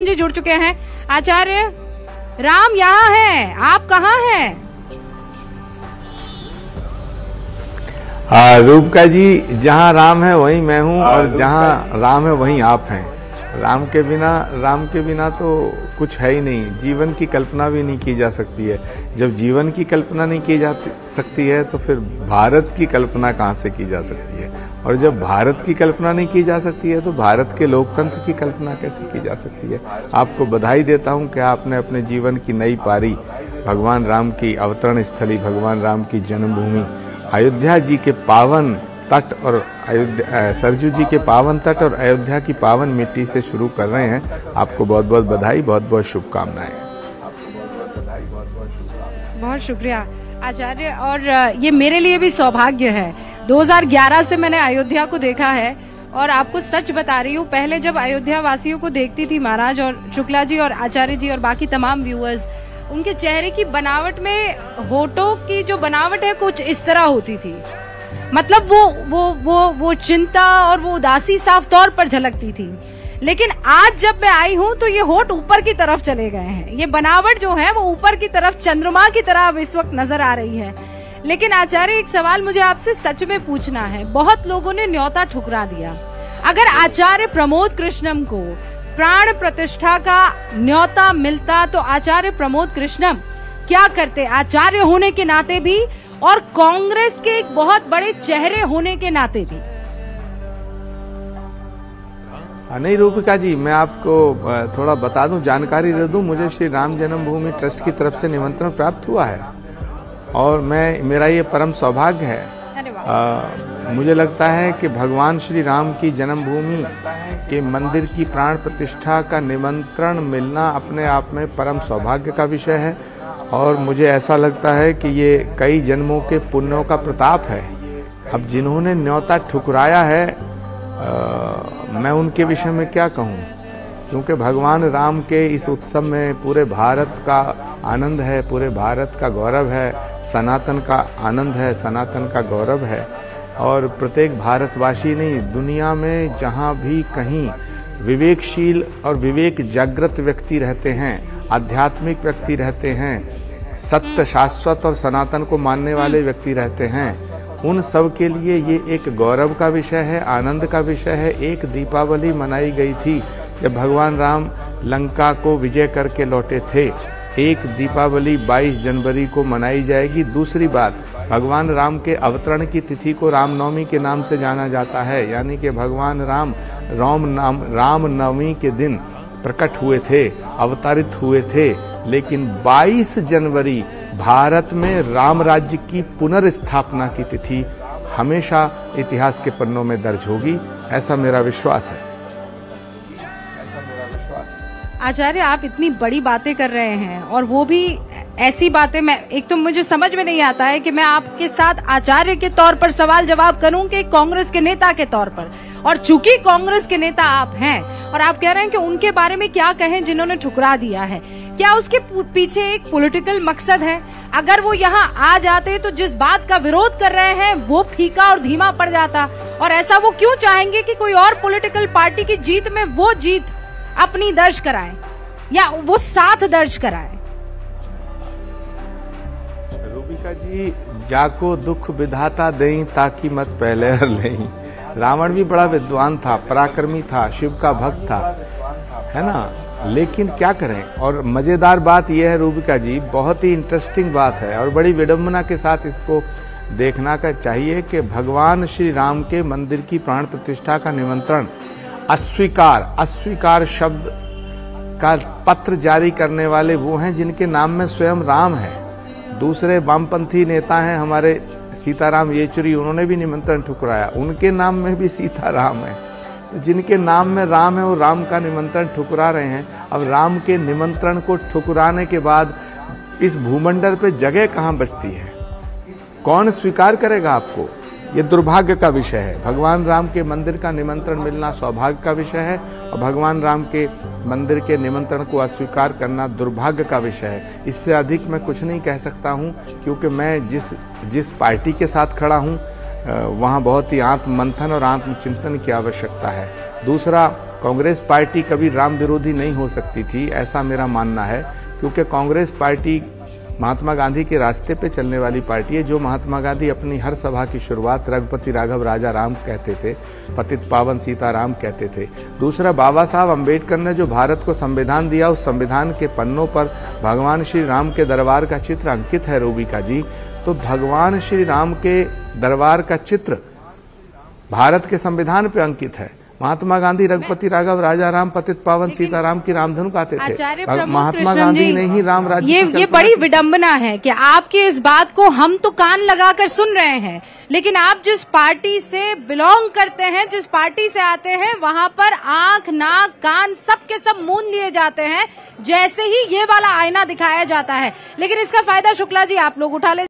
जी जुड़ चुके हैं। आचार्य राम यहाँ है, आप कहाँ हैं? रूपका जी, जहाँ राम है वहीं मैं हूँ और जहाँ राम है वहीं आप हैं। राम के बिना तो कुछ है ही नहीं। जीवन की कल्पना भी नहीं की जा सकती है। जब जीवन की कल्पना नहीं की जा सकती है तो फिर भारत की कल्पना कहाँ से की जा सकती है, और जब भारत की कल्पना नहीं की जा सकती है तो भारत के लोकतंत्र की कल्पना कैसे की जा सकती है। आपको बधाई देता हूँ कि आपने अपने जीवन की नई पारी भगवान राम की अवतरण स्थली, भगवान राम की जन्मभूमि अयोध्या जी के पावन तट और सरजू जी के पावन तट और अयोध्या की पावन मिट्टी से शुरू कर रहे हैं। आपको बहुत बहुत बधाई, बहुत बहुत शुभकामनाएं। बहुत शुक्रिया आचार्य। और ये मेरे लिए भी सौभाग्य है। 2011 से मैंने अयोध्या को देखा है और आपको सच बता रही हूँ, पहले जब अयोध्या वासियों को देखती थी महाराज और शुक्ला जी और आचार्य जी और बाकी तमाम व्यूअर्स, उनके चेहरे की बनावट में होठों की जो बनावट है कुछ इस तरह होती थी। मतलब वो चिंता और वो उदासी साफ तौर पर झलकती थी। लेकिन आज जब मैं आई हूँ तो ये होठ ऊपर की तरफ चले गए हैं। ये बनावट जो है वो ऊपर की तरफ चंद्रमा की तरह अब इस वक्त नजर आ रही है। लेकिन आचार्य, एक सवाल मुझे आपसे सच में पूछना है। बहुत लोगों ने न्योता ठुकरा दिया। अगर आचार्य प्रमोद कृष्णम को प्राण प्रतिष्ठा का न्योता मिलता तो आचार्य प्रमोद कृष्णम क्या करते, आचार्य होने के नाते भी और कांग्रेस के एक बहुत बड़े चेहरे होने के नाते भी? नहीं रूपिका जी, मैं आपको थोड़ा बता दूं, जानकारी दे दूं। मुझे श्री राम जन्मभूमि ट्रस्ट की तरफ से निमंत्रण प्राप्त हुआ है और मेरा ये परम सौभाग्य है। मुझे लगता है कि भगवान श्री राम की जन्मभूमि के मंदिर की प्राण प्रतिष्ठा का निमंत्रण मिलना अपने आप में परम सौभाग्य का विषय है। और मुझे ऐसा लगता है कि ये कई जन्मों के पुण्यों का प्रताप है। अब जिन्होंने न्योता ठुकराया है, मैं उनके विषय में क्या कहूँ, क्योंकि भगवान राम के इस उत्सव में पूरे भारत का आनंद है, पूरे भारत का गौरव है, सनातन का आनंद है, सनातन का गौरव है। और प्रत्येक भारतवासी नहीं, दुनिया में जहाँ भी कहीं विवेकशील और विवेक जागृत व्यक्ति रहते हैं, आध्यात्मिक व्यक्ति रहते हैं, सत्य शाश्वत और सनातन को मानने वाले व्यक्ति रहते हैं, उन सब के लिए ये एक गौरव का विषय है, आनंद का विषय है। एक दीपावली मनाई गई थी जब भगवान राम लंका को विजय करके लौटे थे। एक दीपावली 22 जनवरी को मनाई जाएगी। दूसरी बात, भगवान राम के अवतरण की तिथि को रामनवमी के नाम से जाना जाता है, यानी कि भगवान रामनवमी के दिन प्रकट हुए थे, अवतरित हुए थे। लेकिन 22 जनवरी भारत में राम राज्य की पुनर्स्थापना की तिथि हमेशा इतिहास के पन्नों में दर्ज होगी, ऐसा मेरा विश्वास है। आचार्य, आप इतनी बड़ी बातें कर रहे हैं और वो भी ऐसी बातें, मैं एक तो मुझे समझ में नहीं आता है कि मैं आपके साथ आचार्य के तौर पर सवाल जवाब करूं कि कांग्रेस के नेता के तौर पर। और चूंकि कांग्रेस के नेता आप हैं और आप कह रहे हैं कि उनके बारे में क्या कहें जिन्होंने ठुकरा दिया है, क्या उसके पीछे एक पॉलिटिकल मकसद है? अगर वो यहाँ आ जाते तो जिस बात का विरोध कर रहे हैं वो फीका और धीमा पड़ जाता। और ऐसा वो क्यों चाहेंगे कि कोई और पॉलिटिकल पार्टी की जीत में वो जीत अपनी दर्ज कराए या वो साथ दर्ज कराए? रूबिका जी, जाको दुख विधाता देई ताकि मत पहले हर लेई। रावण भी बड़ा विद्वान था, पराक्रमी था, शिव का भक्त था, है ना। लेकिन क्या करें। और मजेदार बात यह है रूबिका जी, बहुत ही इंटरेस्टिंग बात है और बड़ी विडंबना के साथ इसको देखना का चाहिए कि भगवान श्री राम के मंदिर की प्राण प्रतिष्ठा का निमंत्रण अस्वीकार शब्द का पत्र जारी करने वाले वो हैं जिनके नाम में स्वयं राम है। दूसरे वामपंथी नेता हैं हमारे सीताराम येचुरी, उन्होंने भी निमंत्रण ठुकराया, उनके नाम में भी सीताराम है। जिनके नाम में राम है वो राम का निमंत्रण ठुकरा रहे हैं। अब राम के निमंत्रण को ठुकराने के बाद इस भूमंडल पे जगह कहाँ बचती है? कौन स्वीकार करेगा आपको? ये दुर्भाग्य का विषय है। भगवान राम के मंदिर का निमंत्रण मिलना सौभाग्य का विषय है और भगवान राम के मंदिर के निमंत्रण को अस्वीकार करना दुर्भाग्य का विषय है। इससे अधिक मैं कुछ नहीं कह सकता हूँ, क्योंकि मैं जिस पार्टी के साथ खड़ा हूँ वहाँ बहुत ही आत्म मंथन और आत्मचिंतन की आवश्यकता है। दूसरा, कांग्रेस पार्टी कभी राम विरोधी नहीं हो सकती थी, ऐसा मेरा मानना है, क्योंकि कांग्रेस पार्टी महात्मा गांधी के रास्ते पे चलने वाली पार्टी है। जो महात्मा गांधी अपनी हर सभा की शुरुआत रघुपति राघव राजा राम कहते थे, पतित पावन सीताराम कहते थे। दूसरा, बाबा साहब अम्बेडकर ने जो भारत को संविधान दिया, उस संविधान के पन्नों पर भगवान श्री राम के दरबार का चित्र अंकित है रूबिका जी। तो भगवान श्री राम के दरबार का चित्र भारत के संविधान पे अंकित है। महात्मा गांधी रघुपति राघव राजा राम पतित पावन सीताराम की रामधुन गाते थे। महात्मा गांधी ने ही राम राज्य ये बड़ी विडंबना है कि आपकी इस बात को हम तो कान लगाकर सुन रहे हैं, लेकिन आप जिस पार्टी से बिलोंग करते हैं, जिस पार्टी से आते हैं, वहां पर आंख नाक कान सब के सब मूंद लिए जाते हैं जैसे ही ये वाला आईना दिखाया जाता है। लेकिन इसका फायदा शुक्ला जी आप लोग उठा ले।